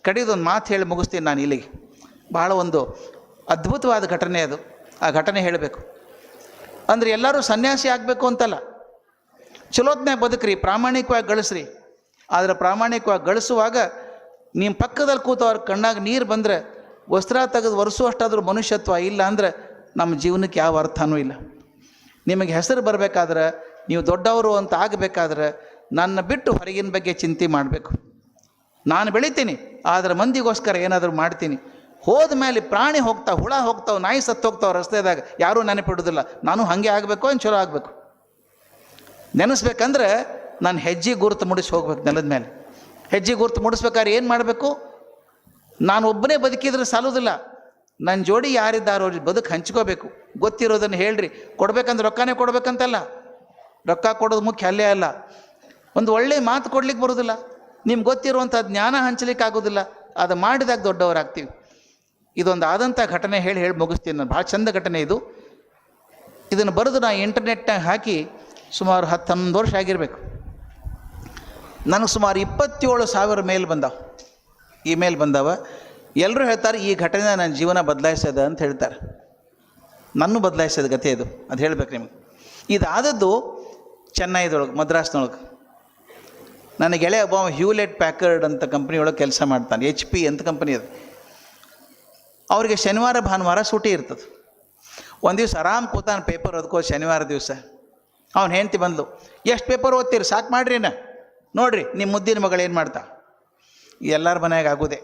ಕಡೆದೊಂದು ಮಾತು ಹೇಳಿ ಮುಗಿಸ್ತೀನಿ ನಾನು ಇಲ್ಲಿಗೆ. ಭಾಳ ಒಂದು ಅದ್ಭುತವಾದ ಘಟನೆ ಅದು. ಆ ಘಟನೆ ಹೇಳಬೇಕು ಅಂದರೆ ಎಲ್ಲರೂ ಸನ್ಯಾಸಿ ಆಗಬೇಕು ಅಂತಲ್ಲ, ಚಲೋತ್ನಾಗ ಬದುಕ್ರಿ, ಪ್ರಾಮಾಣಿಕವಾಗಿ ಗಳಿಸ್ರಿ. ಆದರೆ ಪ್ರಾಮಾಣಿಕವಾಗಿ ಗಳಿಸುವಾಗ ನಿಮ್ಮ ಪಕ್ಕದಲ್ಲಿ ಕೂತವ್ರ ಕಣ್ಣಾಗ ನೀರು ಬಂದರೆ ವಸ್ತ್ರ ತೆಗೆದು ಒರೆಸುವಷ್ಟಾದ್ರೂ ಮನುಷ್ಯತ್ವ ಇಲ್ಲ ಅಂದರೆ ನಮ್ಮ ಜೀವನಕ್ಕೆ ಯಾವ ಅರ್ಥನೂ ಇಲ್ಲ. ನಿಮಗೆ ಹೆಸರು ಬರಬೇಕಾದ್ರೆ, ನೀವು ದೊಡ್ಡವರು ಅಂತ ಆಗಬೇಕಾದ್ರೆ ನನ್ನ ಬಿಟ್ಟು ಹೊರಗಿನ ಬಗ್ಗೆ ಚಿಂತೆ ಮಾಡಬೇಕು. ನಾನು ಬೆಳಿತೀನಿ, ಆದರೆ ಮಂದಿಗೋಸ್ಕರ ಏನಾದರೂ ಮಾಡ್ತೀನಿ. ಹೋದ ಮೇಲೆ ಪ್ರಾಣಿ ಹೋಗ್ತಾವೆ, ಹುಳ ಹೋಗ್ತಾವೆ, ನಾಯಿ ಸತ್ತು ಹೋಗ್ತಾವೆ ರಸ್ತೆದಾಗ, ಯಾರೂ ನೆನಪಿಡೋದಿಲ್ಲ. ನಾನು ಹಾಗೆ ಆಗಬೇಕು ಏನು ಚಲೋ ಆಗಬೇಕು. ನೆನೆಸ್ಬೇಕಂದ್ರೆ ನಾನು ಹೆಜ್ಜೆ ಗುರುತು ಮುಡಿಸಿ ಹೋಗ್ಬೇಕು ನೆಲದ ಮೇಲೆ. ಹೆಜ್ಜೆ ಗುರುತು ಮುಡಿಸ್ಬೇಕಾದ್ರೆ ಏನು ಮಾಡಬೇಕು? ನಾನು ಒಬ್ಬನೇ ಬದುಕಿದ್ರೆ ಸಾಲೋದಿಲ್ಲ, ನನ್ನ ಜೋಡಿ ಯಾರಿದ್ದಾರೋ ಬದುಕು ಹಂಚ್ಕೋಬೇಕು. ಗೊತ್ತಿರೋದನ್ನು ಹೇಳ್ರಿ. ಕೊಡ್ಬೇಕಂದ್ರೆ ರೊಕ್ಕನೇ ಕೊಡ್ಬೇಕಂತಲ್ಲ, ರೊಕ್ಕ ಕೊಡೋದು ಮುಖ್ಯ ಅಲ್ಲೇ ಅಲ್ಲ. ಒಂದು ಒಳ್ಳೆಯ ಮಾತು ಕೊಡ್ಲಿಕ್ಕೆ ಬರೋದಿಲ್ಲ, ನಿಮ್ಗೆ ಗೊತ್ತಿರುವಂಥ ಜ್ಞಾನ ಹಂಚಲಿಕ್ಕೆ ಆಗೋದಿಲ್ಲ. ಅದು ಮಾಡಿದಾಗ ದೊಡ್ಡವರಾಗ್ತೀವಿ. ಇದೊಂದು ಆದಂಥ ಘಟನೆ ಹೇಳಿ ಮುಗಿಸ್ತೀನಿ ನಾನು. ಭಾಳ ಚಂದ ಘಟನೆ ಇದು. ಇದನ್ನು ಬರೆದು ನಾನು ಇಂಟರ್ನೆಟ್ನಾಗ ಹಾಕಿ ಸುಮಾರು 10-11 ವರ್ಷ ಆಗಿರಬೇಕು. ನನಗೆ ಸುಮಾರು 27,000 ಮೇಲ್ ಬಂದಾವ, ಇಮೇಲ್ ಬಂದಾವ. ಎಲ್ಲರೂ ಹೇಳ್ತಾರೆ ಈ ಘಟನೆ ನನ್ನ ಜೀವನ ಬದಲಾಯಿಸೋದ ಅಂತ ಹೇಳ್ತಾರೆ. ನನ್ನೂ ಬದಲಾಯಿಸೋದು ಗತೆ ಇದು, ಅದು ಹೇಳ್ಬೇಕು ನಿಮಗೆ. ಇದಾದದ್ದು ಚೆನ್ನೈದೊಳಗೆ, ಮದ್ರಾಸ್ನೊಳಗೆ. ನನ್ನ ಗೆಳೆಯ ಒಬ್ಬ ಹ್ಯೂಲೆಟ್ ಪ್ಯಾಕರ್ಡ್ ಅಂತ ಕಂಪ್ನಿಯೊಳಗೆ ಕೆಲಸ ಮಾಡ್ತಾನೆ. HP ಅಂತ ಕಂಪ್ನಿ ಅದು. ಅವ್ರಿಗೆ ಶನಿವಾರ ಭಾನುವಾರ ಸೂಟಿ ಇರ್ತದೆ. ಒಂದು ದಿವಸ ಆರಾಮ್ ಕೂತಾನೆ ಪೇಪರ್ ಓದ್ಕೋ. ಶನಿವಾರ ದಿವಸ ಅವ್ನು ಹೆಂಡ್ತಿ ಬಂದ್ಲು, ಎಷ್ಟು ಪೇಪರ್ ಓದ್ತೀರಿ, ಸಾಕು ಮಾಡ್ರಿ ನೋಡ್ರಿ ನಿಮ್ಮ ಮುದ್ದಿನ ಮಗಳು ಏನು ಮಾಡ್ತಾ. ಎಲ್ಲರ ಮನೆಯಾಗ ಆಗೋದೆ.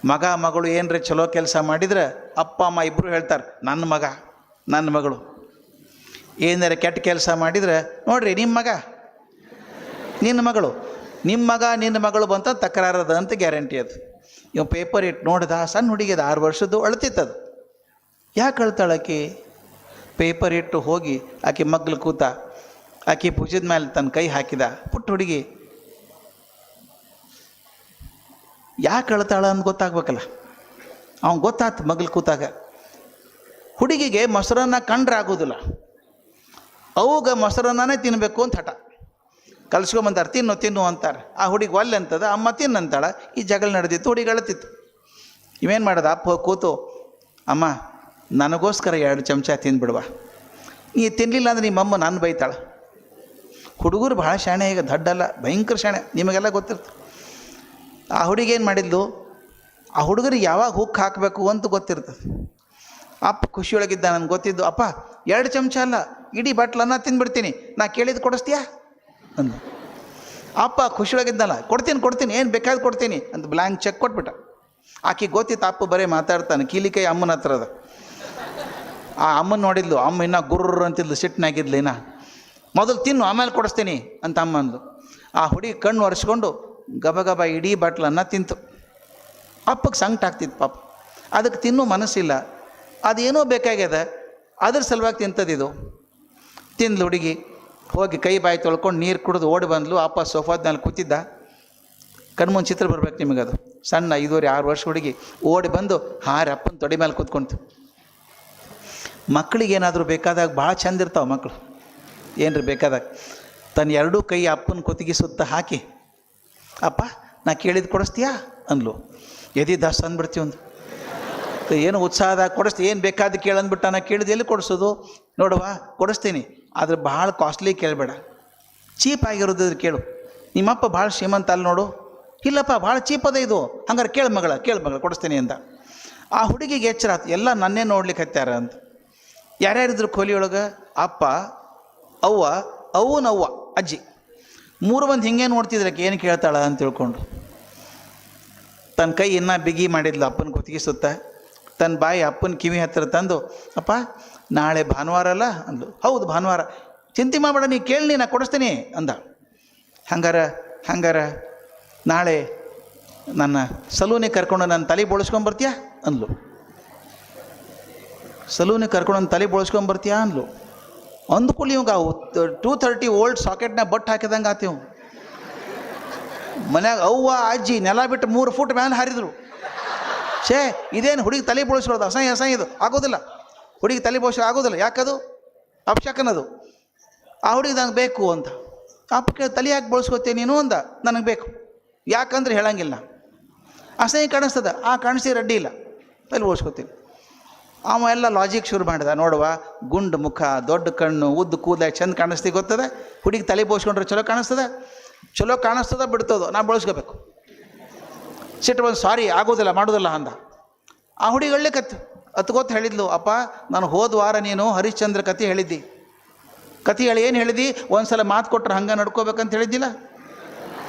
ಮಗ ಮಗಳು ಏನರ ಚಲೋ ಕೆಲಸ ಮಾಡಿದ್ರೆ ಅಪ್ಪ ಅಮ್ಮ ಇಬ್ಬರು ಹೇಳ್ತಾರೆ ನನ್ನ ಮಗ ನನ್ನ ಮಗಳು. ಏನಾರ ಕೆಟ್ಟ ಕೆಲಸ ಮಾಡಿದರೆ ನೋಡ್ರಿ ನಿಮ್ಮ ಮಗ ನಿನ್ನ ಮಗಳು, ನಿಮ್ಮ ಮಗ ನಿನ್ನ ಮಗಳು ಬಂತ ತಕರಾರದ ಅಂತ ಗ್ಯಾರಂಟಿ ಅದು. ಇವ ಪೇಪರ್ ಇಟ್ಟು ನೋಡ್ದ, ಸಣ್ಣ ಹುಡುಗಿ ಅದು 6 ವರ್ಷದ್ದು, ಅಳ್ತಿತ್ತದು. ಯಾಕೆ ಅಳ್ತಾಳಕಿ? ಪೇಪರ್ ಇಟ್ಟು ಹೋಗಿ ಆಕೆ ಮಗ್ಲು ಕೂತ, ಆಕೆ ಭುಜದ ಮೇಲೆ ತನ್ನ ಕೈ ಹಾಕಿದ. ಪುಟ್ಟ ಹುಡುಗಿ ಯಾಕೆ ಅಳ್ತಾಳ ಅಂತ ಗೊತ್ತಾಗ್ಬೇಕಲ್ಲ. ಅವ್ನು ಗೊತ್ತಾಯ್ತು ಮಗ್ಲು ಕೂತಾಗ. ಹುಡುಗಿಗೆ ಮೊಸರನ್ನ ಕಂಡ್ರೆ ಆಗೋದಿಲ್ಲ, ಅವಾಗ ಮೊಸರನ್ನೇ ತಿನ್ನಬೇಕು ಅಂತ ಹಠ. ಕಲ್ಸ್ಕೊಂಬಂತಾರೆ, ತಿನ್ನು ಅಂತಾರೆ. ಆ ಹುಡುಗಿ ಒಲ್ಲೆ ಅಂತದ, ಅಮ್ಮ ತಿನ್ನಂತಾಳ. ಈ ಜಗಳ ನಡೆದಿತ್ತು, ಹುಡುಗಿ ಅಳತಿತ್ತು. ಇವೇನು ಮಾಡೋದು? ಅಪ್ಪ ಹೋಗಿ ಕೂತು, ಅಮ್ಮ ನನಗೋಸ್ಕರ 2 ಚಮಚ ತಿಂದ್ಬಿಡುವ, ನೀ ತಿನ್ನಲಿಲ್ಲ ಅಂದ್ರೆ ನಿಮ್ಮಮ್ಮ ನಾನು ಬೈತಾಳೆ. ಹುಡುಗರು ಭಾಳ ಶಾಣೆ, ಈಗ ದಡ್ಡಲ್ಲ, ಭಯಂಕರ ಶಾಣೆ, ನಿಮಗೆಲ್ಲ ಗೊತ್ತಿರ್ತದೆ. ಆ ಹುಡುಗಿ ಏನು ಮಾಡಿದ್ಲು, ಆ ಹುಡುಗರಿಗೆ ಯಾವಾಗ ಹುಕ್ ಹಾಕಬೇಕು ಅಂತ ಗೊತ್ತಿರ್ತದೆ. ಅಪ್ಪ ಖುಷಿಯೊಳಗಿದ್ದ, ನನಗೆ ಗೊತ್ತಿದ್ದು, ಅಪ್ಪ 2 ಚಮಚ ಅಲ್ಲ ಇಡೀ ಬಾಟ್ಲನ್ನ ತಿಂದ್ಬಿಡ್ತೀನಿ, ನಾ ಕೇಳಿದ್ದು ಕೊಡಿಸ್ತೀಯಾ ಅಂದ. ಅಪ್ಪ ಖುಷಿಯೊಳಗಿದ್ದಲ್ಲ, ಕೊಡ್ತೀನಿ ಏನು ಬೇಕಾದ್ರು ಕೊಡ್ತೀನಿ ಅಂತ ಬ್ಲ್ಯಾಂಕ್ ಚೆಕ್ ಕೊಟ್ಬಿಟ್ಟ. ಆಕೆ ಗೊತ್ತಿತ್ತು ಅಪ್ಪ ಬರೀ ಮಾತಾಡ್ತಾನೆ, ಕೀಲಿಕೈ ಅಮ್ಮನ ಹತ್ರ ಅದ. ಆ ಅಮ್ಮನ ನೋಡಿದ್ಲು, ಅಮ್ಮ ಇನ್ನೂ ಗುರ್ರ ಅಂತಿದ್ಲು, ಸಿಟ್ಟಿನಾಗಿದ್ಲು. ಇನ್ನ ಮೊದಲು ತಿನ್ನು ಆಮೇಲೆ ಕೊಡಿಸ್ತೀನಿ ಅಂತ ಅಮ್ಮ ಅಂದ್ಲು. ಆ ಹುಡುಗಿ ಕಣ್ಣು ಒರೆಸ್ಕೊಂಡು ಗಬ ಇಡೀ ಬಾಟ್ಲನ್ನು ತಿಂತು. ಅಪ್ಪಗೆ ಸಂಕಟ ಆಗ್ತಿತ್ತು ಪಾಪ, ಅದಕ್ಕೆ ತಿನ್ನೋ ಮನಸ್ಸಿಲ್ಲ, ಅದೇನೋ ಬೇಕಾಗ್ಯದ, ಅದ್ರ ಸಲುವಾಗಿ ತಿಂತದಿದು. ತಿಂದ್ಲು ಹುಡುಗಿ, ಹೋಗಿ ಕೈ ಬಾಯಿ ತೊಳ್ಕೊಂಡು ನೀರು ಕುಡಿದು ಓಡಿ ಬಂದ್ಲು. ಅಪ್ಪ ಸೋಫಾದ ಮೇಲೆ ಕೂತಿದ್ದ. ಕಣ್ಮುಂದು ಚಿತ್ರ ಬರ್ಬೇಕು ನಿಮಗದು. ಸಣ್ಣ 5-6 ವರ್ಷ ಹುಡುಗಿ ಓಡಿ ಬಂದು ಹಾರಿ ಅಪ್ಪನ ತೊಡೆ ಮೇಲೆ ಕೂತ್ಕೊಂತು. ಮಕ್ಕಳಿಗೇನಾದರೂ ಬೇಕಾದಾಗ ಭಾಳ ಚಂದ ಇರ್ತಾವೆ ಮಕ್ಕಳು, ಏನ್ರಿ ಬೇಕಾದಾಗ ತನ್ನ 2 ಕೈ ಅಪ್ಪನ ಕುತ್ತಿಗೆ ಸುತ್ತ ಹಾಕಿ, ಅಪ್ಪ ನಾ ಕೇಳಿದ್ದು ಕೊಡಿಸ್ತೀಯಾ ಅಂದ್ಲು. ಎದಿ ದಸ್ ಅಂದ್ಬಿಡ್ತೀವಿ ಒಂದು. ಏನು ಉತ್ಸಾಹದಾಗ ಕೊಡಿಸ್ತೀವಿ, ಏನು ಬೇಕಾದ ಕೇಳಂದ್ಬಿಟ್ಟ. ನಾ ಕೇಳಿದ್ದು ಎಲ್ಲಿ ಕೊಡಿಸೋದು, ನೋಡುವ ಕೊಡಿಸ್ತೀನಿ, ಆದರೆ ಭಾಳ ಕಾಸ್ಟ್ಲಿ ಕೇಳಬೇಡ, ಚೀಪ್ ಆಗಿರೋದಿದ್ರೆ ಕೇಳು. ನಿಮ್ಮಪ್ಪ ಭಾಳ ಶ್ರೀಮಂತ ಅಲ್ಲಿ ನೋಡು. ಇಲ್ಲಪ್ಪ ಭಾಳ ಚೀಪ್ ಅದ ಇದು, ಹಂಗಾರೆ ಕೇಳು ಮಗಳ ಕೊಡಿಸ್ತೀನಿ ಅಂತ. ಆ ಹುಡುಗಿಗೆ ಎಚ್ಚರ ಆಯ್ತು, ಎಲ್ಲ ನನ್ನೇ ನೋಡ್ಲಿಕ್ಕೆ ಹತ್ಯಾರ ಅಂತ. ಯಾರ್ಯಾರಿದ್ರು ಕೊಲಿಯೊಳಗೆ? ಅಪ್ಪ, ಅವ್ವ, ಅವ್ವ, ಅಜ್ಜಿ, 3 ಮಂದಿ ಹಿಂಗೆ ನೋಡ್ತಿದ್ರಕ್ಕೆ ಏನು ಕೇಳ್ತಾಳ ಅಂತ ತಿಳ್ಕೊಂಡು ತನ್ನ ಕೈ ಇನ್ನೂ ಬಿಗಿ ಮಾಡಿದ್ಲು ಅಪ್ಪನ ಕುತ್ತಿಗೆ ಸುತ್ತ. ತನ್ನ ಬಾಯಿ ಅಪ್ಪನ ಕಿವಿ ಹತ್ತಿರ ತಂದು, ಅಪ್ಪ ನಾಳೆ ಭಾನುವಾರ ಅಲ್ಲ ಅಂದು. ಹೌದು ಭಾನುವಾರ, ಚಿಂತೆ ಮಾಡಬೇಡ, ನೀ ಕೇಳಿ ನಾ ಕೊಡಿಸ್ತೀನಿ ಅಂದ. ಹಂಗಾರ ನಾಳೆ ನನ್ನ ಸಲೂನಿಗೆ ಕರ್ಕೊಂಡು ನನ್ನ ತಲೆ ಬೋಳಿಸ್ಕೊಂಬರ್ತೀಯಾ ಅಂದ್ಲು. ಸಲೂನಿಗೆ ಕರ್ಕೊಂಡು ನನ್ನ ತಲೆ ಬೋಳಿಸ್ಕೊಂಬರ್ತೀಯಾ ಅಂದ್ಲು. ಅಂದ್ಕೂಲಿ ಇವಾಗ 230 ವೋಲ್ಟ್ ಸಾಕೆಟ್ನ ಬಟ್ ಹಾಕಿದಂಗೆ ಆತೀವ್. ಮನ್ಯಾಗ ಅವ್ವ ಅಜ್ಜಿ ನೆಲ ಬಿಟ್ಟು 3 ಫುಟ್ ಮ್ಯಾಲೆ ಹಾರಿದ್ರು. ಇದೇನು ಹುಡುಗಿ ತಲೆ ಬೋಳಿಸ್ಕೊಳ್ಳೋದು? ಅಸಹ್ಯ ಇದು ಆಗೋದಿಲ್ಲ. ಹುಡುಗಿ ತಲೆ ಬೋಳಿಸೋ ಆಗೋದಿಲ್ಲ. ಯಾಕದು ಅಪಶಕನದು. ಆ ಹುಡುಗಿ ನಂಗೆ ಬೇಕು ಅಂತ. ಅಪ್ಪ ತಲೆ ಯಾಕೆ ಬೋಳಿಸ್ಕೋತೇ ನೀನು ಅಂದ. ನನಗೆ ಬೇಕು. ಯಾಕಂದ್ರೆ ಹೇಳಂಗಿಲ್ಲ. ಅಸಹ್ಯ ಕಾಣಿಸ್ತದ, ಕಾಣಿಸಿ ಅಡ್ಡಿ ಇಲ್ಲ, ತಲೆ ಓಡಿಸ್ಕೊತೀನಿ. ಅವ ಎಲ್ಲ ಲಾಜಿಕ್ ಶುರು ಮಾಡಿದ. ನೋಡುವ, ಗುಂಡು ಮುಖ, ದೊಡ್ಡ ಕಣ್ಣು, ಉದ್ದು ಕೂದಲ ಚೆಂದ ಕಾಣಿಸ್ತಿ ಗೊತ್ತದ, ಹುಡುಗಿ ತಲೆ ಬೋಸ್ಕೊಂಡ್ರೆ ಚಲೋ ಕಾಣಿಸ್ತದ ಬಿಡ್ತದೋ, ನಾ ಬಳಸ್ಕೋಬೇಕು. ಸಿಟ್ಟು ಬಂದು ಸಾರಿ ಆಗೋದಿಲ್ಲ ಮಾಡೋದಿಲ್ಲ ಅಂದ. ಆ ಹುಡುಗಿ ಒಳ್ಳೆ ಹತ್ಕೋತ ಹೇಳಿದ್ಲು, ಅಪ್ಪ ನಾನು ಹೋದ ವಾರ ನೀನು ಹರಿಶ್ಚಂದ್ರ ಕತೆ ಹೇಳಿದ್ದಿ, ಕತೆ ಹೇಳಿ ಏನು ಹೇಳಿದ್ದಿ, ಒಂದು ಸಲ ಮಾತು ಕೊಟ್ರೆ ಹಂಗೆ ನಡ್ಕೋಬೇಕಂತ ಹೇಳಿದ್ದಿಲ್ಲ.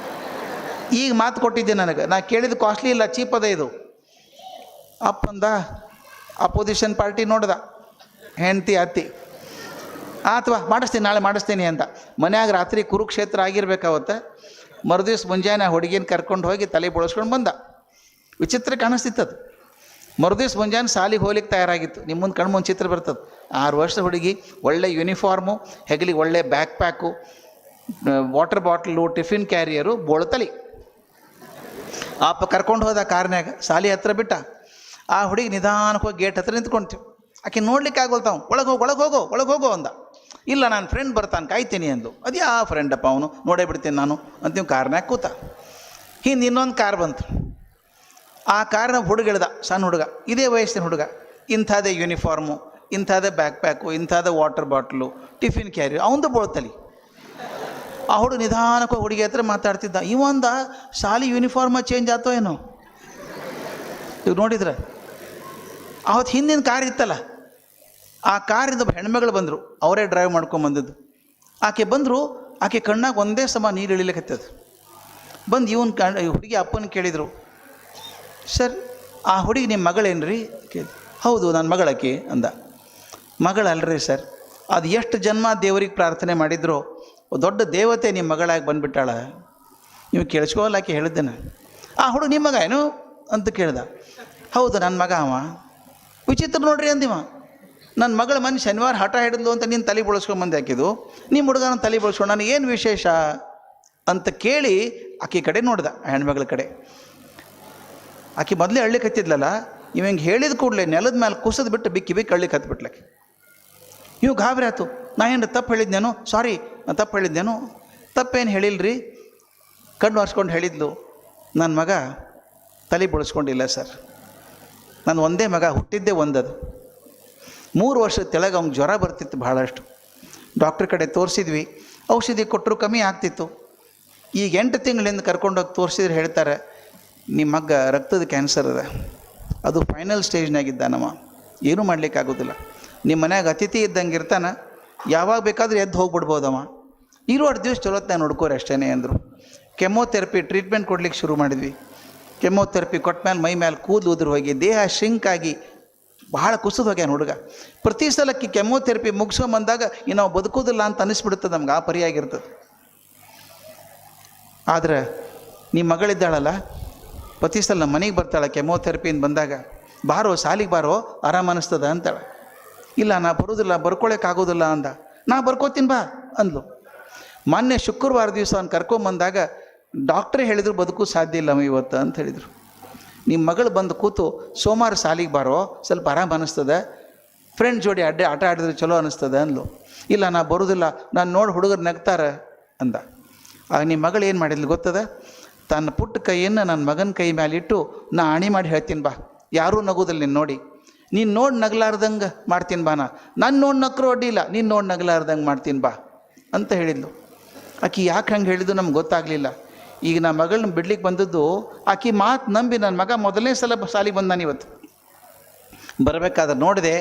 ಈಗ ಮಾತು ಕೊಟ್ಟಿದ್ದೆ ನನಗೆ, ನಾ ಕೇಳಿದ್ದು ಕಾಸ್ಟ್ಲಿ ಇಲ್ಲ, ಚೀಪ್ ಅದ ಇದು. ಅಪ್ಪಂದ ಅಪೋಸಿಷನ್ ಪಾರ್ಟಿ ನೋಡ್ದ, ಹೆಂಡ್ತಿ ಅತ್ತಿ ಅಥವಾ ಮಾಡಿಸ್ತೀನಿ ನಾಳೆ ಮಾಡಿಸ್ತೀನಿ ಅಂತ. ಮನ್ಯಾಗ ರಾತ್ರಿ ಕುರುಕ್ಷೇತ್ರ ಆಗಿರ್ಬೇಕಾವತ್ತು. ಮರುದಿವ್ಸ ಮುಂಜಾನೆ ಹುಡುಗಿನ ಕರ್ಕೊಂಡು ಹೋಗಿ ತಲೆ ಬಳಸ್ಕೊಂಡು ಬಂದ. ವಿಚಿತ್ರ ಕಾಣಿಸ್ತಿತ್ತದು. ಮರುದಿವ್ಸ ಮುಂಜಾನೆ ಸಾಲಿಗೆ ಹೋಗ್ಲಿಕ್ಕೆ ತಯಾರಾಗಿತ್ತು. ನಿಮ್ಮ ಮುಂದೆ ಕಣ್ಮುಂದೆ ಚಿತ್ರ ಬರ್ತದೆ. 6 ವರ್ಷದ ಹುಡುಗಿ, ಒಳ್ಳೆ ಯೂನಿಫಾರ್ಮು, ಹೆಗಲಿಗೆ ಒಳ್ಳೆ backpack, water bottle, tiffin carrier, ಬೋಳ್ತಲಿ. ಅಪ್ಪ ಕರ್ಕೊಂಡು ಹೋದ ಕಾರ್ನ್ಯಾಗ, ಸಾಲಿ ಹತ್ರ ಬಿಟ್ಟ. ಆ ಹುಡುಗಿ ನಿಧಾನಕ್ಕೆ ಹೋಗಿ ಗೇಟ್ ಹತ್ರ ನಿಂತ್ಕೊಂತೀವಿ. ಆಕೆ ನೋಡ್ಲಿಕ್ಕೆ ಆಗೋಲ್ತಾವ. ಒಳಗೆ ಹೋಗೋ ಅಂದ. ಇಲ್ಲ, ನಾನು ಫ್ರೆಂಡ್ ಬರ್ತಾನೆ, ಕಾಯ್ತೀನಿ ಅಂದು. ಅದು ಯಾವ ಫ್ರೆಂಡಪ್ಪ ಅವನು, ನೋಡೇ ಬಿಡ್ತೀನಿ ನಾನು ಅಂತೀವಿ. ಕಾರ್ನ್ಯಾಗ ಕೂತ. ಹಿಂದೆ ಇನ್ನೊಂದು ಕಾರ್ ಬಂತು. ಆ ಕಾರ್ನ ಹುಡುಗ ಇಳ್ದ, ಸಣ್ಣ ಹುಡುಗ, ಇದೇ ವಯಸ್ಸಿನ ಹುಡುಗ. ಇಂಥದ್ದೇ ಯೂನಿಫಾರ್ಮು, ಇಂಥದ್ದೇ ಬ್ಯಾಕ್ ಪ್ಯಾಕು, ಇಂಥದ್ದೇ ವಾಟರ್ ಬಾಟ್ಲು, ಟಿಫಿನ್ ಕ್ಯಾರಿ, ಅವನದು ಬೋಳ್ತಲಿ. ಆ ಹುಡುಗ ನಿಧಾನಕ್ಕೆ ಹುಡುಗಿ ಹತ್ರ ಮಾತಾಡ್ತಿದ್ದ. ಇವಂದ ಶಾಲಿ ಯೂನಿಫಾರ್ಮ ಚೇಂಜ್ ಆತೋ ಏನೋ. ಇವ್ ನೋಡಿದ್ರೆ ಅವತ್ತು ಹಿಂದಿನ ಕಾರ್ ಇತ್ತಲ್ಲ, ಆ ಕಾರಿಂದ ಹೆಣ್ಮಗಳು ಬಂದರು, ಅವರೇ ಡ್ರೈವ್ ಮಾಡ್ಕೊಂಬಂದದ್ದು. ಆಕೆ ಬಂದರು, ಆಕೆ ಕಣ್ಣಾಗ ಒಂದೇ ಸಮ ನೀರು ಇಳಿಲಿಕ್ಕತ್ತದು. ಬಂದು ಹುಡುಗಿ ಅಪ್ಪನ ಕೇಳಿದರು, ಸರ್ ಆ ಹುಡುಗಿ ನಿಮ್ಮ ಮಗಳೇನ್ರಿ ಕೇಳಿ. ಹೌದು, ನನ್ನ ಮಗಳಾಕಿ ಅಂದ. ಮಗಳಲ್ರಿ ಸರ್, ಅದು ಎಷ್ಟು ಜನ್ಮ ದೇವರಿಗೆ ಪ್ರಾರ್ಥನೆ ಮಾಡಿದ್ರು, ದೊಡ್ಡ ದೇವತೆ ನಿಮ್ಮ ಮಗಳಾಗಿ ಬಂದುಬಿಟ್ಟಾಳ. ನೀವು ಕೇಳಿಸ್ಕೋಲ್ಲ ಆಕೆ ಹೇಳಿದ್ದೇನೆ. ಆ ಹುಡುಗ ನಿಮ್ಮ ಮಗ ಏನು ಅಂತ ಕೇಳ್ದ. ಹೌದು, ನನ್ನ ಮಗ ಅವ. ವಿಚಿತ್ರ ನೋಡ್ರಿ ಅಂದಿವ. ನನ್ನ ಮಗಳ ಮನೆ ಶನಿವಾರ ಹಠ ಹಿಡಿದ್ಲು ಅಂತ ನೀನು ತಲೆ ಬಳಸ್ಕೊಂಬಂದು ಹಾಕಿದ್ದು, ನಿಮ್ಮ ಹುಡುಗನ ತಲೆ ಬಳಸ್ಕೊಂಡು ನನಗೆ ಏನು ವಿಶೇಷ ಅಂತ ಕೇಳಿ ಆಕೆ ಕಡೆ ನೋಡ್ದ, ಹೆಣ್ಮಗಳ ಕಡೆ. ಆಕೆ ಮೊದಲೇ ಅಳ್ಳಿಕ್ಕೆ ಹತ್ತಿದ್ಲಲ್ಲ, ಇವ ಹಿಂಗೆ ಹೇಳಿದ ಕೂಡಲೇ ನೆಲದ ಮೇಲೆ ಕುಸಿದು ಬಿಟ್ಟು ಬಿಕ್ಕಿ ಅಳ್ಳಿಕ್ಕೆ ಹತ್ಬಿಟ್ಲಕ್ಕೆ. ಇವು ಗಾಬರಿ ಆಯ್ತು. ನಾ ಏನು ತಪ್ಪು ಹೇಳಿದ್ನೇನು, ಸಾರಿ ನಾನು ತಪ್ಪು ಹೇಳಿದ್ನೇನು. ತಪ್ಪೇನು ಹೇಳಿಲ್ರಿ, ಕಣ್ಣು ಒರೆಸ್ಕೊಂಡು ಹೇಳಿದ್ಲು, ನನ್ನ ಮಗ ತಲೆ ಬಳಸ್ಕೊಂಡಿಲ್ಲ ಸರ್. ನಾನು ಒಂದೇ ಮಗ, ಹುಟ್ಟಿದ್ದೇ ಒಂದದು. 3 ವರ್ಷದ ತೆಳಗೆ ಅವ್ನಿಗೆ ಜ್ವರ ಬರ್ತಿತ್ತು ಭಾಳಷ್ಟು. ಡಾಕ್ಟ್ರ್ ಕಡೆ ತೋರಿಸಿದ್ವಿ, ಔಷಧಿ ಕೊಟ್ಟರು ಕಮ್ಮಿ ಆಗ್ತಿತ್ತು. ಈಗ 8 ತಿಂಗಳಿಂದ ಕರ್ಕೊಂಡೋಗಿ ತೋರಿಸಿದ್ರೆ ಹೇಳ್ತಾರೆ, ನಿಮ್ಮ ಮಗ ರಕ್ತದ ಕ್ಯಾನ್ಸರ್ ಅದ, ಅದು ಫೈನಲ್ ಸ್ಟೇಜ್ನಾಗಿದ್ದಾನವ, ಏನೂ ಮಾಡಲಿಕ್ಕಾಗೋದಿಲ್ಲ. ನಿಮ್ಮ ಮನ್ಯಾಗ ಅತಿಥಿ ಇದ್ದಂಗೆ ಇರ್ತಾನೆ, ಯಾವಾಗ ಬೇಕಾದರೂ ಎದ್ದು ಹೋಗ್ಬಿಡ್ಬೋದವ, ಇರೋ 2 ದಿವಸ ಚಲೋತ್ನಾಗ ನೋಡ್ಕೋರಿ ಅಷ್ಟೇ ಅಂದರು. ಕೆಮೊಥೆರಪಿ ಟ್ರೀಟ್ಮೆಂಟ್ ಕೊಡ್ಲಿಕ್ಕೆ ಶುರು ಮಾಡಿದ್ವಿ. ಕೆಮೊಥೆರಪಿ ಕೊಟ್ಟ ಮೇಲೆ ಮೈ ಮೇಲೆ ಕೂದಲು ಉದುರು ಹೋಗಿ ದೇಹ ಶಿಂಕಾಗಿ ಭಾಳ ಕುಸಿದು ಹೋಗ್ಯಾನ ಹುಡುಗ. ಪ್ರತಿ ಸಲಕ್ಕೆ ಕೆಮೊಥೆರಪಿ ಮುಗಿಸ್ಕೊಂಬಂದಾಗ ನಾವು ಬದುಕೋದಿಲ್ಲ ಅಂತ ಅನಿಸ್ಬಿಡುತ್ತದೆ ನಮ್ಗೆ, ಆ ಪರಿಯಾಗಿರ್ತದೆ. ಆದರೆ ನಿಮ್ಮ ಮಗಳಿದ್ದಾಳಲ್ಲ, ಪ್ರತಿ ಸಲ ನಮ್ಮ ಮನೆಗೆ ಬರ್ತಾಳೆ ಕೆಮೊಥೆರಪಿಯಿಂದ ಬಂದಾಗ, ಬಾರೋ ಸಾಲಿಗೆ ಬಾರೋ ಆರಾಮ ಅನ್ನಿಸ್ತದ ಅಂತಾಳೆ. ಇಲ್ಲ ನಾ ಬರೋದಿಲ್ಲ, ಬರ್ಕೊಳ್ಳೋಕ್ಕಾಗೋದಿಲ್ಲ ಅಂದ. ನಾ ಬರ್ಕೋತೀನಿ ಬಾ ಅಂದ್ಲು. ಮೊನ್ನೆ ಶುಕ್ರವಾರ ದಿವಸ ಅವ್ನು ಕರ್ಕೊಂಬಂದಾಗ ಡಾಕ್ಟ್ರೇ ಹೇಳಿದ್ರು ಬದುಕು ಸಾಧ್ಯ ಇಲ್ಲ ಇವತ್ತು ಅಂತ ಹೇಳಿದರು. ನಿಮ್ಮ ಮಗಳು ಬಂದು ಕೂತು ಸೋಮವಾರ ಸಾಲಿಗೆ ಬಾರೋ, ಸ್ವಲ್ಪ ಆರಾಮ ಅನ್ನಿಸ್ತದೆ, ಫ್ರೆಂಡ್ ಜೋಡಿ ಆಟ ಆಡಿದ್ರೆ ಚಲೋ ಅನ್ನಿಸ್ತದೆ ಅಂದ್ಲು. ಇಲ್ಲ ನಾ ಬರೋದಿಲ್ಲ, ನಾನು ನೋಡಿ ಹುಡುಗರು ನಗ್ತಾರೆ ಅಂದ. ಆಗ ನಿಮ್ಮ ಮಗಳು ಏನು ಮಾಡಿದ್ಲು ಗೊತ್ತದ, ತನ್ನ ಪುಟ್ಟ ಕೈಯನ್ನು ನನ್ನ ಮಗನ ಕೈ ಮೇಲೆ ಇಟ್ಟು ನಾ ಆಣಿ ಮಾಡಿ ಹೇಳ್ತೀನಿ ಬಾ, ಯಾರೂ ನಗೋದಿಲ್ಲ ನೀನು ನೋಡಿ, ನೀನು ನೋಡಿ ನಗಲಾರ್ದಂಗೆ ಮಾಡ್ತೀನಿ ಬಾ, ನಾನು ನೋಡಿ ನಕ್ಕರು ಅಡ್ಡಿ ಇಲ್ಲ, ನೀನು ನೋಡಿ ನಗಲಾರ್ದಂಗೆ ಮಾಡ್ತೀನಿ ಬಾ ಅಂತ ಹೇಳಿದ್ಲು. ಆಕೆ ಯಾಕೆ ಹಂಗೆ ಹೇಳಿದ್ದು ನಮ್ಗೆ ಗೊತ್ತಾಗಲಿಲ್ಲ. ಈಗ ನನ್ನ ಮಗಳನ್ನ ಬಿಡ್ಲಿಕ್ಕೆ ಬಂದದ್ದು ಆಕೆ ಮಾತು ನಂಬಿ ನನ್ನ ಮಗ ಮೊದಲನೇ ಸಲ ಸಾಲಿಗೆ ಬಂದಾನೆ. ಇವತ್ತು ಬರಬೇಕಾದ್ರೆ ನೋಡಿದೆ,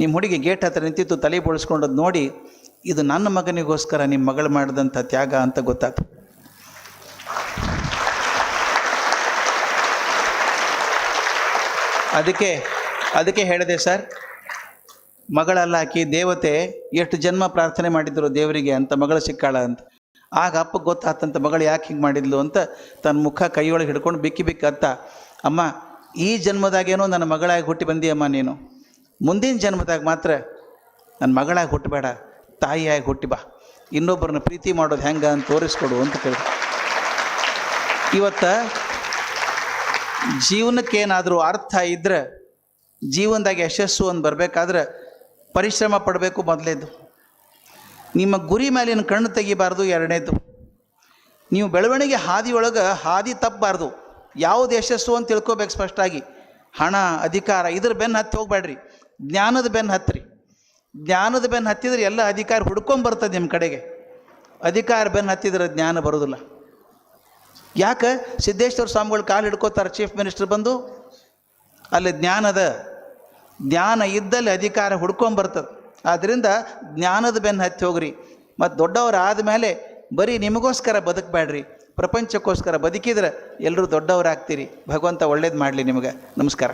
ನಿಮ್ಮ ಹುಡುಗಿ ಗೇಟ್ ಹತ್ರ ನಿಂತಿತ್ತು ತಲೆ ಬೋಳಿಸ್ಕೊಂಡದ್ದು ನೋಡಿ, ಇದು ನನ್ನ ಮಗನಿಗೋಸ್ಕರ ನಿಮ್ಮ ಮಗಳು ಮಾಡಿದಂಥ ತ್ಯಾಗ ಅಂತ ಗೊತ್ತಾಯ್ತು. ಅದಕ್ಕೆ ಹೇಳಿದೆ ಸರ್, ಮಗಳಲ್ಲ ಆಕಿ ದೇವತೆ, ಎಷ್ಟು ಜನ್ಮ ಪ್ರಾರ್ಥನೆ ಮಾಡಿದ್ರು ದೇವರಿಗೆ ಅಂತ ಮಗಳು ಸಿಕ್ಕಾಳ ಅಂತ. ಆಗ ಅಪ್ಪಗೆ ಗೊತ್ತಾತಂತ ಮಗಳು ಯಾಕೆ ಹಿಂಗೆ ಮಾಡಿದ್ಲು ಅಂತ ತನ್ನ ಮುಖ ಕೈಯೊಳಗೆ ಹಿಡ್ಕೊಂಡು ಬಿಕ್ಕಿ ಅತ್ತ, ಅಮ್ಮ ಈ ಜನ್ಮದಾಗೇನೋ ನನ್ನ ಮಗಳಾಗಿ ಹುಟ್ಟಿ ಬಂದಿಯಮ್ಮ, ನೀನು ಮುಂದಿನ ಜನ್ಮದಾಗ ಮಾತ್ರ ನನ್ನ ಮಗಳಾಗಿ ಹುಟ್ಟಬೇಡ, ತಾಯಿಯಾಗಿ ಹುಟ್ಟಿ ಬಾ, ಇನ್ನೊಬ್ಬರನ್ನ ಪ್ರೀತಿ ಮಾಡೋದು ಹೆಂಗೆ ಅಂತ ತೋರಿಸ್ಕೊಡು ಅಂತ ಕೇಳಿದೆ. ಇವತ್ತು ಜೀವನಕ್ಕೇನಾದರೂ ಅರ್ಥ ಇದ್ದರೆ, ಜೀವನದಾಗ ಯಶಸ್ಸು ಅಂತ ಬರಬೇಕಾದ್ರೆ ಪರಿಶ್ರಮ ಪಡಬೇಕು ಮೊದಲೇದು. ನಿಮ್ಮ ಗುರಿ ಮೇಲಿನ ಕಣ್ಣು ತೆಗಿಬಾರ್ದು ಎರಡನೇದು. ನೀವು ಬೆಳವಣಿಗೆ ಹಾದಿಯೊಳಗೆ ಹಾದಿ ತಪ್ಪಬಾರ್ದು. ಯಾವುದು ಯಶಸ್ಸು ಅಂತ ತಿಳ್ಕೊಬೇಕು ಸ್ಪಷ್ಟಾಗಿ. ಹಣ, ಅಧಿಕಾರ ಇದ್ರ ಬೆನ್ನು ಹತ್ತಿ ಹೋಗ್ಬೇಡ್ರಿ, ಜ್ಞಾನದ ಬೆನ್ನು ಹತ್ತಿರಿ. ಜ್ಞಾನದ ಬೆನ್ನು ಹತ್ತಿದ್ರೆ ಎಲ್ಲ ಅಧಿಕಾರ ಹುಡ್ಕೊಂಬರ್ತದೆ ನಿಮ್ಮ ಕಡೆಗೆ. ಅಧಿಕಾರ ಬೆನ್ನು ಹತ್ತಿದ್ರೆ ಜ್ಞಾನ ಬರೋದಿಲ್ಲ. ಯಾಕೆ ಸಿದ್ದೇಶ್ವರ ಸ್ವಾಮಿಗಳು ಕಾಲು ಹಿಡ್ಕೋತಾರೆ ಚೀಫ್ ಮಿನಿಸ್ಟರ್ ಬಂದು? ಅಲ್ಲಿ ಜ್ಞಾನದ ಜ್ಞಾನ ಇದ್ದಲ್ಲಿ ಅಧಿಕಾರ ಹುಡ್ಕೊಂಬರ್ತದೆ. ಆದ್ದರಿಂದ ಜ್ಞಾನದ ಬೆನ್ನು ಹತ್ತಿ ಹೋಗ್ರಿ. ಮತ್ತು ದೊಡ್ಡವರು ಆದಮೇಲೆ ಬರೀ ನಿಮಗೋಸ್ಕರ ಬದುಕಬೇಡ್ರಿ, ಪ್ರಪಂಚಕ್ಕೋಸ್ಕರ ಬದುಕಿದ್ರೆ ಎಲ್ಲರೂ ದೊಡ್ಡವರಾಗ್ತೀರಿ. ಭಗವಂತ ಒಳ್ಳೇದು ಮಾಡಲಿ ನಿಮಗೆ. ನಮಸ್ಕಾರ.